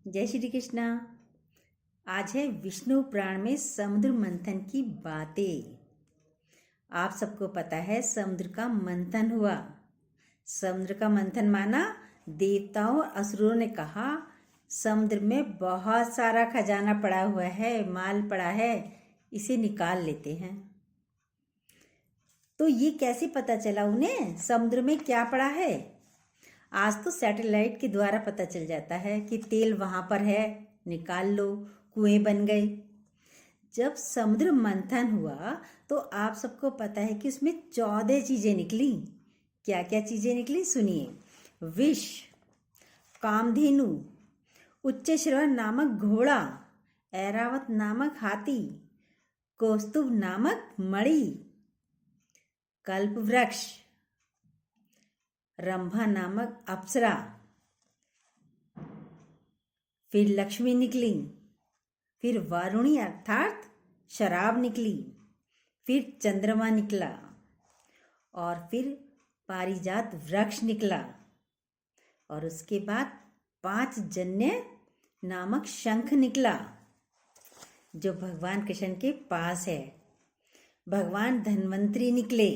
जय श्री कृष्णा। आज है विष्णु पुराण में समुद्र मंथन की बातें। आप सबको पता है समुद्र का मंथन हुआ। समुद्र का मंथन माना देवताओं और असुरों ने कहा समुद्र में बहुत सारा खजाना पड़ा हुआ है, माल पड़ा है, इसे निकाल लेते हैं। तो ये कैसे पता चला उन्हें समुद्र में क्या पड़ा है? आज तो सैटेलाइट के द्वारा पता चल जाता है कि तेल वहां पर है, निकाल लो, कुएं बन गए। जब समुद्र मंथन हुआ तो आप सबको पता है कि उसमें 14 चीजें निकली। क्या क्या चीजें निकली सुनिए। विष, कामधेनु, उच्चश्रवा नामक घोड़ा, ऐरावत नामक हाथी, कौस्तुभ नामक मणि, कल्प वृक्ष, रंभा नामक अप्सरा, फिर लक्ष्मी निकली, फिर वारुणी अर्थात शराब निकली, फिर चंद्रमा निकला और फिर पारिजात वृक्ष निकला और उसके बाद 5 जन्य नामक शंख निकला जो भगवान कृष्ण के पास है। भगवान धन्वंतरी निकले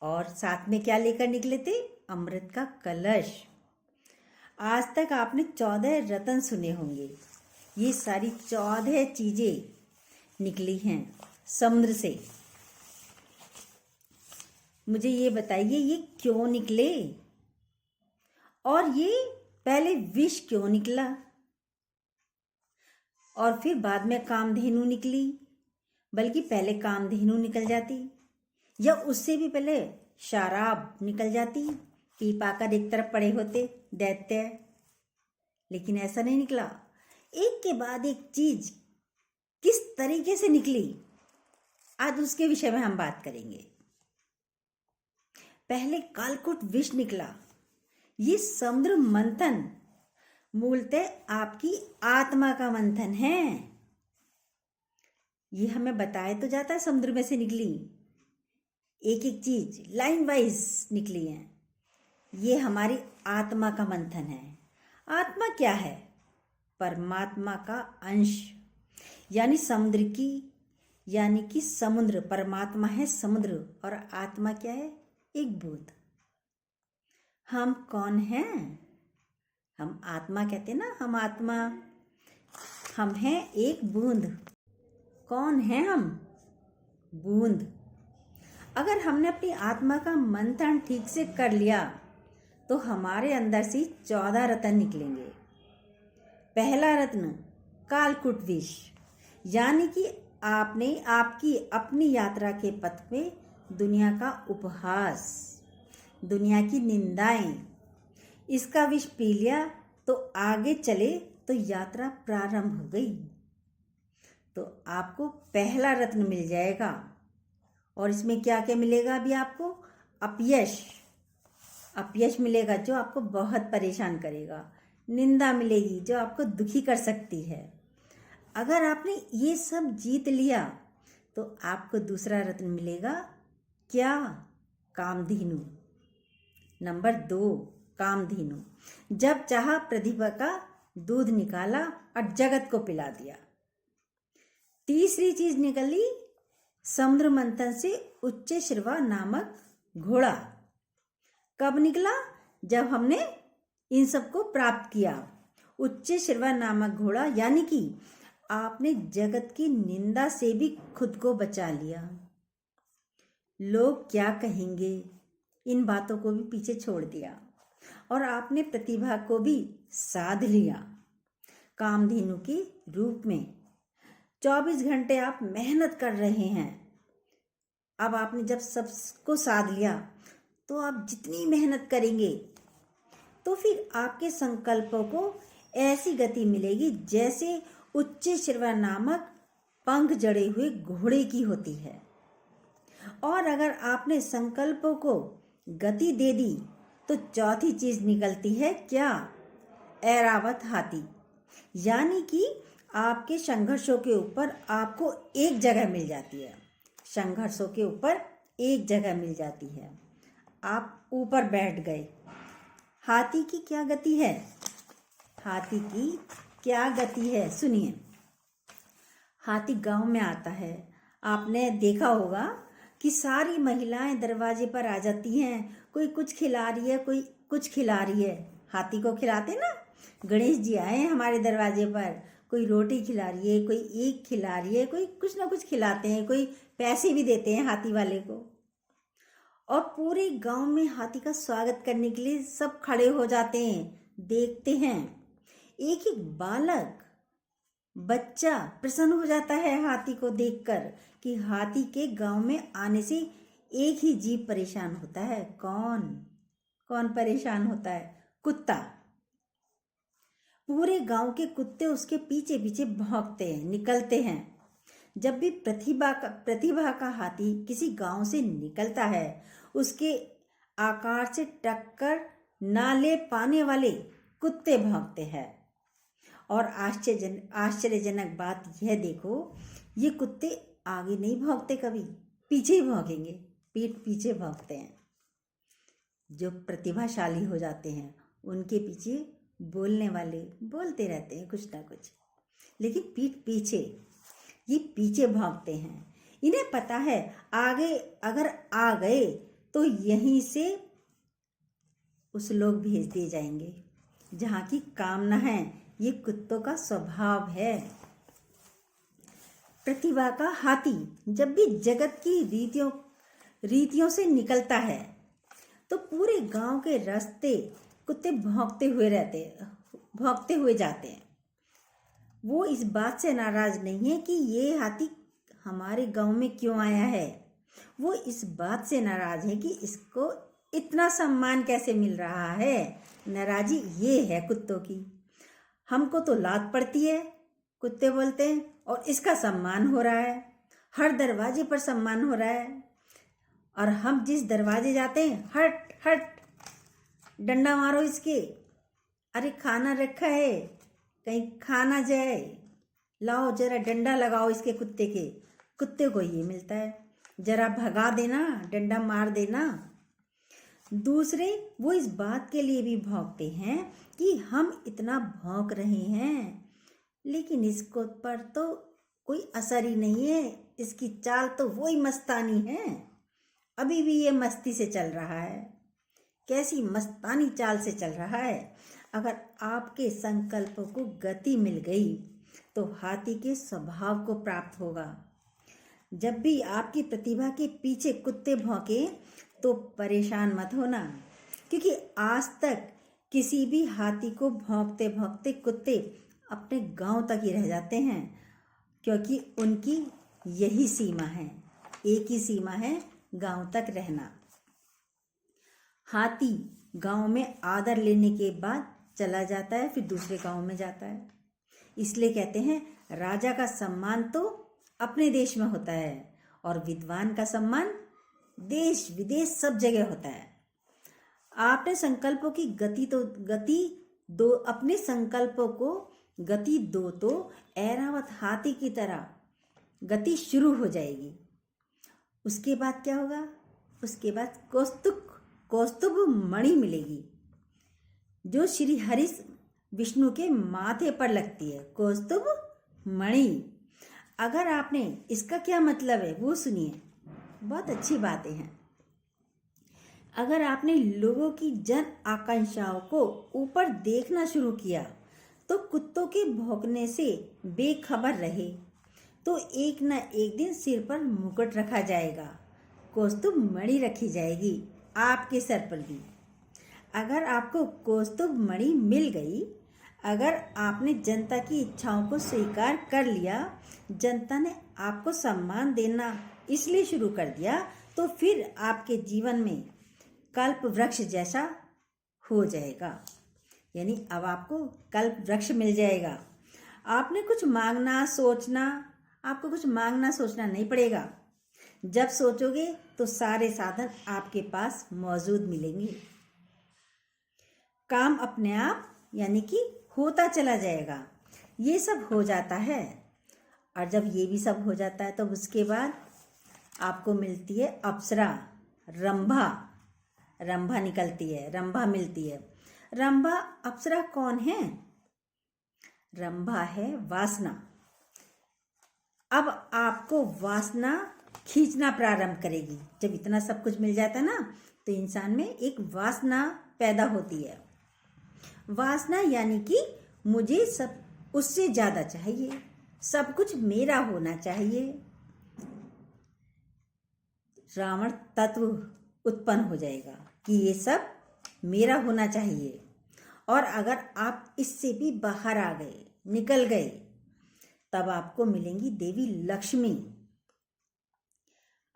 और साथ में क्या लेकर निकले थे? अमृत का कलश। आज तक आपने 14 रत्न सुने होंगे। ये सारी 14 चीजें निकली हैं समुद्र से। मुझे ये बताइए ये क्यों निकले और ये पहले विष क्यों निकला और फिर बाद में कामधेनु निकली? बल्कि पहले कामधेनु निकल जाती या उससे भी पहले शराब निकल जाती, पी पाकर एक तरफ पड़े होते दैत्य। लेकिन ऐसा नहीं निकला। एक के बाद एक चीज किस तरीके से निकली, आज उसके विषय में हम बात करेंगे। पहले कालकूट विष निकला। ये समुद्र मंथन मूलतः आपकी आत्मा का मंथन है। ये हमें बताया तो जाता है समुद्र में से निकली एक एक चीज लाइन वाइज निकली है। ये हमारी आत्मा का मंथन है। आत्मा क्या है? परमात्मा का अंश, यानी समुद्र की, यानी कि समुद्र परमात्मा है समुद्र और आत्मा क्या है? एक बूंद। हम कौन हैं? हम आत्मा कहते ना, हम आत्मा, हम हैं एक बूंद। कौन है हम? बूंद। अगर हमने अपनी आत्मा का मंथन ठीक से कर लिया तो हमारे अंदर से 14 रत्न निकलेंगे। पहला रत्न कालकूट विष, यानी कि आपने आपकी अपनी यात्रा के पथ पे दुनिया का उपहास, दुनिया की निंदाएं, इसका विष पी लिया तो आगे चले तो यात्रा प्रारंभ हो गई। तो आपको पहला रत्न मिल जाएगा और इसमें क्या क्या मिलेगा? अभी आपको अपयश, अपयश मिलेगा जो आपको बहुत परेशान करेगा। निंदा मिलेगी जो आपको दुखी कर सकती है। अगर आपने ये सब जीत लिया तो आपको दूसरा रत्न मिलेगा। क्या? कामधेनु। नंबर 2 कामधेनु। जब चाहा प्रतिभा का दूध निकाला और जगत को पिला दिया। तीसरी चीज निकली समुद्र मंथन से उच्चश्रवा नामक घोड़ा। कब निकला? जब हमने इन सबको प्राप्त किया। उच्चश्रवा नामक घोड़ा यानी कि आपने जगत की निंदा से भी खुद को बचा लिया। लोग क्या कहेंगे, इन बातों को भी पीछे छोड़ दिया और आपने प्रतिभा को भी साध लिया। कामधेनु के रूप में 24 घंटे आप मेहनत कर रहे हैं। अब आपने जब सबको साध लिया तो आप जितनी मेहनत करेंगे तो फिर आपके संकल्पों को ऐसी गति मिलेगी जैसे उच्चश्रवा नामक पंख जड़े हुए घोड़े की होती है। और अगर आपने संकल्पों को गति दे दी तो चौथी चीज निकलती है। क्या? ऐरावत हाथी, यानी कि आपके संघर्षों के ऊपर आपको एक जगह मिल जाती है। संघर्षों के ऊपर एक जगह मिल जाती है, आप ऊपर बैठ गए। हाथी की क्या गति है? हाथी की क्या गति है, सुनिए। हाथी गांव में आता है। आपने देखा होगा कि सारी महिलाएं दरवाजे पर आ जाती हैं। कोई कुछ खिला रही है, कोई कुछ खिला रही है। हाथी को खिलाते ना, गणेश जी आए हैं हमारे दरवाजे पर, कोई रोटी खिला रही है, कोई ईख खिला रही है, कोई कुछ ना कुछ खिलाते हैं, कोई पैसे भी देते हैं हाथी वाले को। और पूरे गांव में हाथी का स्वागत करने के लिए सब खड़े हो जाते हैं, देखते हैं। एक एक बालक, बच्चा प्रसन्न हो जाता है हाथी को देखकर कि हाथी के गांव में आने से एक ही जीव परेशान होता है। कौन कौन परेशान होता है? कुत्ता। पूरे गांव के कुत्ते उसके पीछे पीछे भौंकते हैं, निकलते हैं। जब भी प्रतिभा का हाथी किसी गांव से निकलता है, उसके आकार से टक्कर ना ले पाने वाले कुत्ते भौंकते हैं। और आश्चर्यजनक बात यह देखो, ये कुत्ते आगे नहीं भौंकते, कभी पीछे ही भौंकेंगे, पीठ पीछे भौंकते हैं। जो प्रतिभाशाली हो जाते हैं उनके पीछे बोलने वाले बोलते रहते हैं कुछ ना कुछ, लेकिन पीठ पीछे, ये पीछे भौंकते हैं। इन्हें पता है आगे अगर आ गए तो यहीं से उस लोग भेज दिए जाएंगे जहाँ की कामना है। ये कुत्तों का स्वभाव है। प्रतिभा का हाथी जब भी जगत की रीतियों से निकलता है तो पूरे गांव के रास्ते कुत्ते भौंकते हुए जाते हैं। वो इस बात से नाराज नहीं है कि ये हाथी हमारे गांव में क्यों आया है। वो इस बात से नाराज है कि इसको इतना सम्मान कैसे मिल रहा है। नाराजी ये है कुत्तों की। हमको तो लात पड़ती है, कुत्ते बोलते हैं, और इसका सम्मान हो रहा है, हर दरवाजे पर सम्मान हो रहा है। और हम जिस दरवाजे जाते हैं, हट हट, डंडा मारो इसके, अरे खाना रखा है कहीं खा ना जाए, लाओ जरा डंडा लगाओ इसके कुत्ते को ये मिलता है, जरा भगा देना, डंडा मार देना। दूसरे वो इस बात के लिए भी भौंकते हैं कि हम इतना भौंक रहे हैं लेकिन इसको पर तो कोई असर ही नहीं है, इसकी चाल तो वही मस्तानी है, अभी भी ये मस्ती से चल रहा है। कैसी मस्तानी चाल से चल रहा है। अगर आपके संकल्पों को गति मिल गई तो हाथी के स्वभाव को प्राप्त होगा। जब भी आपकी प्रतिभा के पीछे कुत्ते भौंके तो परेशान मत होना, क्योंकि आज तक किसी भी हाथी को भौंकते भौंकते कुत्ते अपने गांव तक ही रह जाते हैं, क्योंकि उनकी यही सीमा है, एक ही सीमा है, गांव तक रहना। हाथी गांव में आदर लेने के बाद चला जाता है, फिर दूसरे गांव में जाता है। इसलिए कहते हैं राजा का सम्मान तो अपने देश में होता है और विद्वान का सम्मान देश विदेश सब जगह होता है। आपने संकल्पों की गति दो, अपने संकल्पों को गति दो तो ऐरावत हाथी की तरह गति शुरू हो जाएगी। उसके बाद क्या होगा? उसके बाद कौस्तुभ मणि मिलेगी, जो श्री हरि विष्णु के माथे पर लगती है। कौस्तुभ मणि, अगर आपने इसका क्या मतलब है वो सुनिए, बहुत अच्छी बातें हैं। अगर आपने लोगों की जन आकांक्षाओं को ऊपर देखना शुरू किया तो कुत्तों के भौंकने से बेखबर रहे तो एक न एक दिन सिर पर मुकुट रखा जाएगा, कौस्तुभ मणि रखी जाएगी आपके सर पर भी। अगर आपको कौस्तुभ मणि मिल गई, अगर आपने जनता की इच्छाओं को स्वीकार कर लिया, जनता ने आपको सम्मान देना इसलिए शुरू कर दिया, तो फिर आपके जीवन में कल्प वृक्ष जैसा हो जाएगा। यानी अब आपको कल्प वृक्ष मिल जाएगा। आपको कुछ मांगना सोचना नहीं पड़ेगा। जब सोचोगे तो सारे साधन आपके पास मौजूद मिलेंगे। काम अपने आप यानी कि होता चला जाएगा। ये सब हो जाता है, और जब ये भी सब हो जाता है तो उसके बाद आपको मिलती है अप्सरा, रंभा निकलती है, रंभा मिलती है। रंभा अप्सरा कौन है? रंभा है वासना। अब आपको वासना खींचना प्रारंभ करेगी। जब इतना सब कुछ मिल जाता है ना, तो इंसान में एक वासना पैदा होती है। वासना यानी कि मुझे सब उससे ज़्यादा चाहिए, सब कुछ मेरा होना चाहिए। रावण तत्व उत्पन्न हो जाएगा कि ये सब मेरा होना चाहिए। और अगर आप इससे भी बाहर आ गए, निकल गए, तब आपको मिलेंगी देवी लक्ष्मी,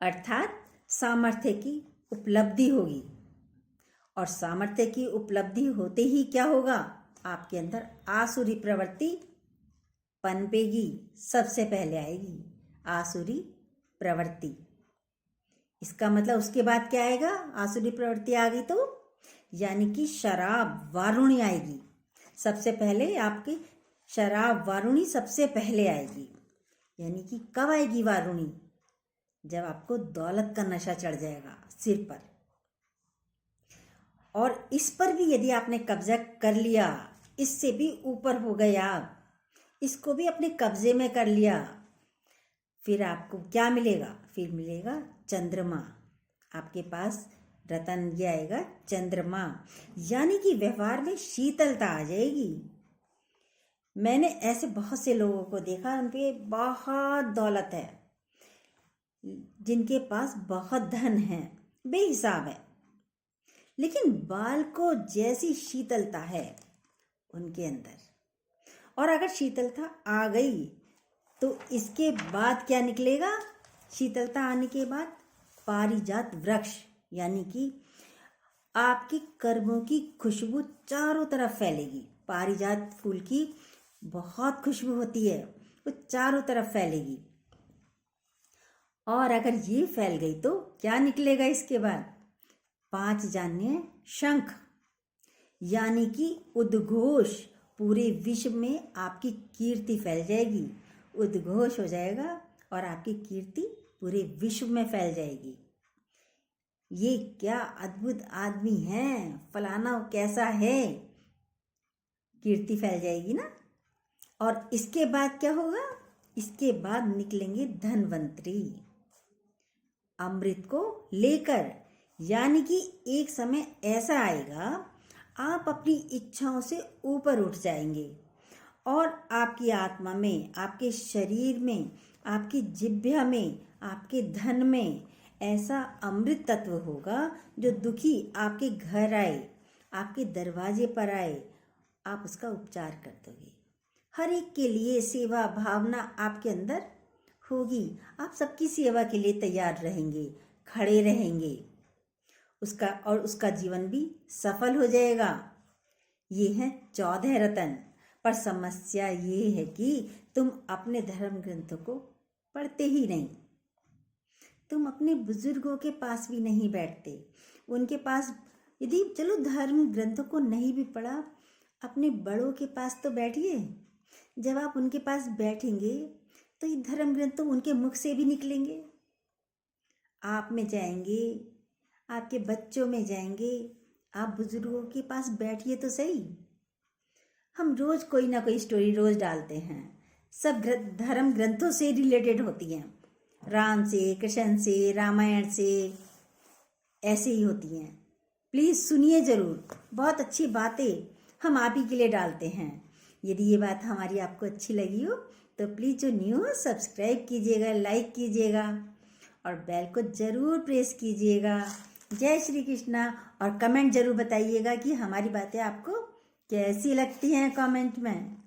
अर्थात सामर्थ्य की उपलब्धि होगी। और सामर्थ्य की उपलब्धि होते ही क्या होगा, आपके अंदर आसुरी प्रवृत्ति पनपेगी, सबसे पहले आएगी आसुरी प्रवृत्ति। इसका मतलब उसके बाद क्या आएगा, आसुरी प्रवृत्ति आ गई तो यानी कि शराब वारुणी आएगी। सबसे पहले आपकी शराब वारुणी सबसे पहले आएगी। यानी कि कब आएगी वारुणी, जब आपको दौलत का नशा चढ़ जाएगा सिर पर। और इस पर भी यदि आपने कब्जा कर लिया, इससे भी ऊपर हो गए आप, इसको भी अपने कब्जे में कर लिया, फिर आपको क्या मिलेगा, फिर मिलेगा चंद्रमा। आपके पास रतन ये आएगा चंद्रमा, यानी कि व्यवहार में शीतलता आ जाएगी। मैंने ऐसे बहुत से लोगों को देखा, उन पे बहुत दौलत है, जिनके पास बहुत धन है, बेहिसाब है, लेकिन बाल को जैसी शीतलता है उनके अंदर। और अगर शीतलता आ गई तो इसके बाद क्या निकलेगा, शीतलता आने के बाद पारिजात वृक्ष, यानी कि आपकी कर्मों की खुशबू चारों तरफ फैलेगी। पारिजात फूल की बहुत खुशबू होती है, वो चारों तरफ फैलेगी। और अगर ये फैल गई तो क्या निकलेगा इसके बाद, 5 जानिए शंख, यानी कि उद्घोष, पूरे विश्व में आपकी कीर्ति फैल जाएगी। उद्घोष हो जाएगा और आपकी कीर्ति पूरे विश्व में फैल जाएगी। ये क्या अद्भुत आदमी है, फलाना कैसा है, कीर्ति फैल जाएगी ना। और इसके बाद क्या होगा, इसके बाद निकलेंगे धनवंतरी अमृत को लेकर। यानी कि एक समय ऐसा आएगा, आप अपनी इच्छाओं से ऊपर उठ जाएंगे और आपकी आत्मा में, आपके शरीर में, आपकी जिह्वा में, आपके धन में ऐसा अमृत तत्व होगा जो दुखी आपके घर आए, आपके दरवाजे पर आए, आप उसका उपचार कर दोगे। हर एक के लिए सेवा भावना आपके अंदर होगी। आप सबकी सेवा के लिए तैयार रहेंगे, खड़े रहेंगे, उसका जीवन भी सफल हो जाएगा। ये है 14 रतन। पर समस्या ये है कि तुम अपने धर्म ग्रंथों को पढ़ते ही नहीं। तुम अपने बुजुर्गों के पास भी नहीं बैठते, उनके पास, यदि चलो धर्म ग्रंथों को नहीं भी पढ़ा, अपने बड़ों के पास तो बैठिए। जब आप उनके पास बैठेंगे तो ये धर्म ग्रंथ तो उनके मुख से भी निकलेंगे, आप में जाएंगे, आपके बच्चों में जाएंगे। आप बुजुर्गों के पास बैठिए तो सही। हम रोज कोई ना कोई स्टोरी रोज डालते हैं, सब धर्म ग्रंथों से रिलेटेड होती हैं, राम से, कृष्ण से, रामायण से, ऐसे ही होती हैं। प्लीज़ सुनिए ज़रूर, बहुत अच्छी बातें हम आप ही के लिए डालते हैं। यदि ये बात हमारी आपको अच्छी लगी हो तो प्लीज़ जो न्यू हो सब्सक्राइब कीजिएगा, लाइक कीजिएगा और बेल को ज़रूर प्रेस कीजिएगा। जय श्री कृष्णा। और कमेंट ज़रूर बताइएगा कि हमारी बातें आपको कैसी लगती हैं, कमेंट में।